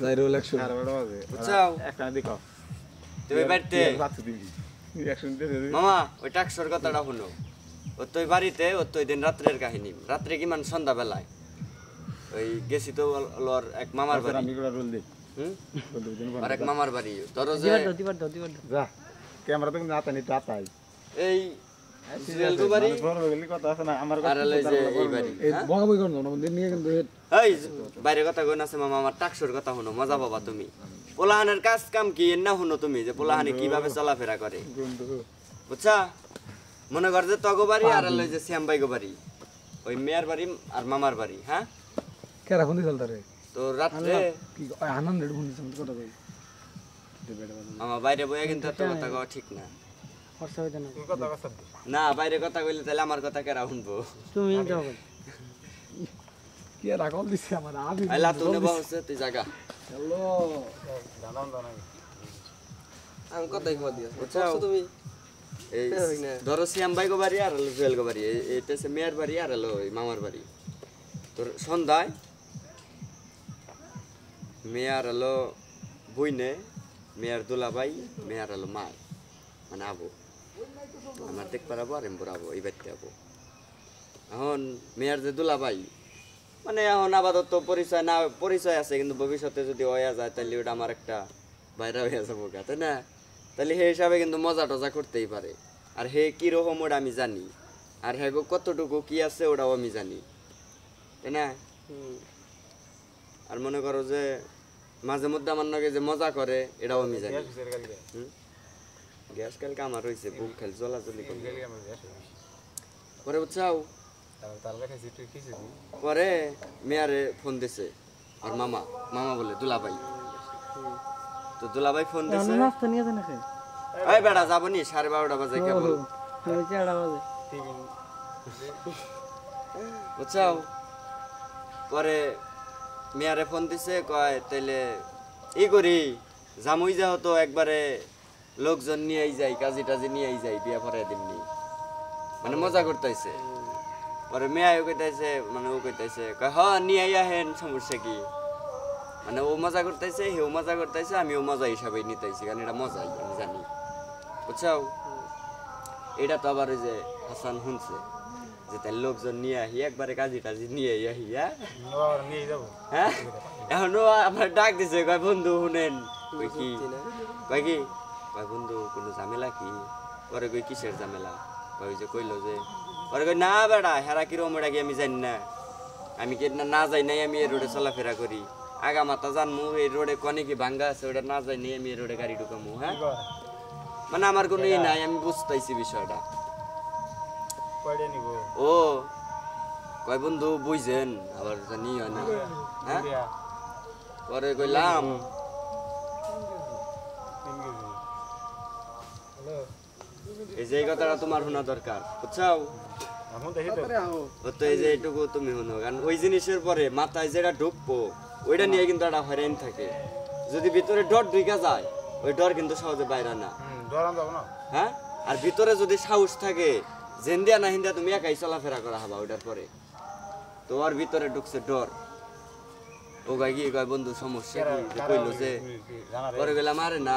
যাইরো 100 বুঝছাও একটা দেখো তুমি বাড়িতে মামা ওই টাকসর কথাটা শুনো ও তুই বাড়িতে ও তুই দিন রাত্রের কাহিনী রাত্রে কি মানে সন্ধ্যা বেলায় ওই গেছি তো ওর এক মামার বাড়ি আমি করে রোল দিই আর এক মামার বাড়ি তোর যে যা ক্যামেরা তো না তানি তাতাই এই জুয়েল গো বাড়ি বড় গলি কথা আছে না আমার আর লই যে এই বাড়ি এই বগাবই করন না মন্দির নিয়ে কিন্তু এই বাইরে কথা কই না আছে মামা আমার টাকসর কথা শুনো মজা পাবা তুমি পোলাহানের কাজ কাম কি না শুনো তুমি যে পোলাহানি কিভাবে চলাফেরা করে বুঝছা মনে কর যে তগো বাড়ি আর লই যে শ্যাম ভাই গো বাড়ি ওই মেয়ের বাড়ি আর মামার বাড়ি হ্যাঁ কেরা ফোন দিছল তারে তো রাত্রে কি আনন্দের ফোন দিছল কথা কই মামা বাইরে বইয়া কিন্তু এত কথা কওয়া ঠিক না না বাইরে কথা কইলে তাহলে আমার কথা কেরা শুনবো তুমি যাও কি রাখল দিছে আমার আবি আইলা তুই বসে তুই জায়গা হ্যালো আমি কথাই কই দিও বুঝছাও তুমি এই ধরো শ্যাম ভাই গো বাড়ি আর জুয়েল গো বাড়ি এইটা হচ্ছে মেয়ের বাড়ি আর হলো ওই মামার বাড়ি তোর সন্ধ্যায় মেয়ার হলো বইনে মেয়ার দুলাভাই মেয়ার হলো মায় মানে আবু আমার দেখ পারাবো আর এমবর আবো এই বাড়িতে আবো এখন মেয়ার যে দুলাভাই মানে এখন আপাতত পরিচয় না পরিচয় আছে কিন্তু ভবিষ্যতে যদি হয়ে যায় তাহলে ওটা আমার একটা বাইরে হয়ে যাবো গা তাই না তাহলে হে হিসাবে কিন্তু মজা টজা করতেই পারে আর হে কীরকম ওটা আমি জানি আর হে গো কতটুকু কি আছে ওটাও আমি জানি তাই না আর মনে করো যে মাঝে মধ্যে আমার নাকি যে মজা করে এটাও আমি জানি গ্যাস কালকে আমার হয়েছে বুক খেল চলাচলি পরে বুঝছাও পরে মেয়ারে ফোন দিছে আর মামা মামা বলে দুলাভাই তো দুলাভাই ফোন দিছে নাস্তা নিয়ে যান নাকি এই বেড়া যাবো নি 12:30 বাজে কেবল তুমি 4টা বাজে বুঝছাও পরে মেয়ারে ফোন দিছে কয় তাইলে ই করি জামুই যাও তো একবারে লোকজন নিয়েই যাই কাজী টাজি নিয়েই যাই বিয়া পরে দিননি মানে মজা করতেছে পরে মেয়াও কইতাছে মানে ও কইতাছে কয় হ্যাঁ নিয়ে আহেন সমস্যা কি মানে ও মজা করতেছে হেও মজা করতেছে আমিও মজা হিসাবে নিতেছি কারণ এটা মজাই আমি জানি বুঝছাও এটা তো আবার ওই যে হাসান শুনছে যে তাই লোকজন নিয়ে আহি একবারে কাজী টাজি নিয়ে আহি হ্যাঁ এখন আমার ডাক দিছে কয় বন্ধু শুনেন কই কি কয় কি কয় বন্ধু কোনো ঝামেলা কি পরে কই কিসের ঝামেলা কই যে কইলো যে পরে কই না বেড়া হেরা কিরকম এটা কি আমি জানি না আমি কি না যাই নাই আমি এই রোডে চলাফেরা করি আগা মাথা জানমু এই রোডে কনে কি ভাঙ্গা আছে ওটা না যাই নাই আমি এই রোডে গাড়ি ঢুকামু হ্যাঁ মানে আমার কোনো ই নাই আমি বুঝতেছি বিষয়টা ও কয় বন্ধু বুঝছেন আবার জানি হয় না হ্যাঁ পরে কইলাম এই যে কথাটা তোমার শোনা দরকার বুঝছাও তো এই যে এইটুকু তুমি শুনো কারণ ওই জিনিসের পরে মাথায় যেটা ঢুকবো ওইটা নিয়ে কিন্তু একটা হয়রান থাকে যদি ভিতরে ডর ঢুকা যায় ওই ডর কিন্তু সহজে বাইরে না হ্যাঁ আর ভিতরে যদি সাহস থাকে জেন্দিয়া না হিন্দিয়া তুমি একাই চলাফেরা করা হবা ওইটার পরে তো ওর ভিতরে ঢুকছে ডর ও গাই কি কয় বন্ধু সমস্যা কি কইলো যে পরে গেলাম আরে না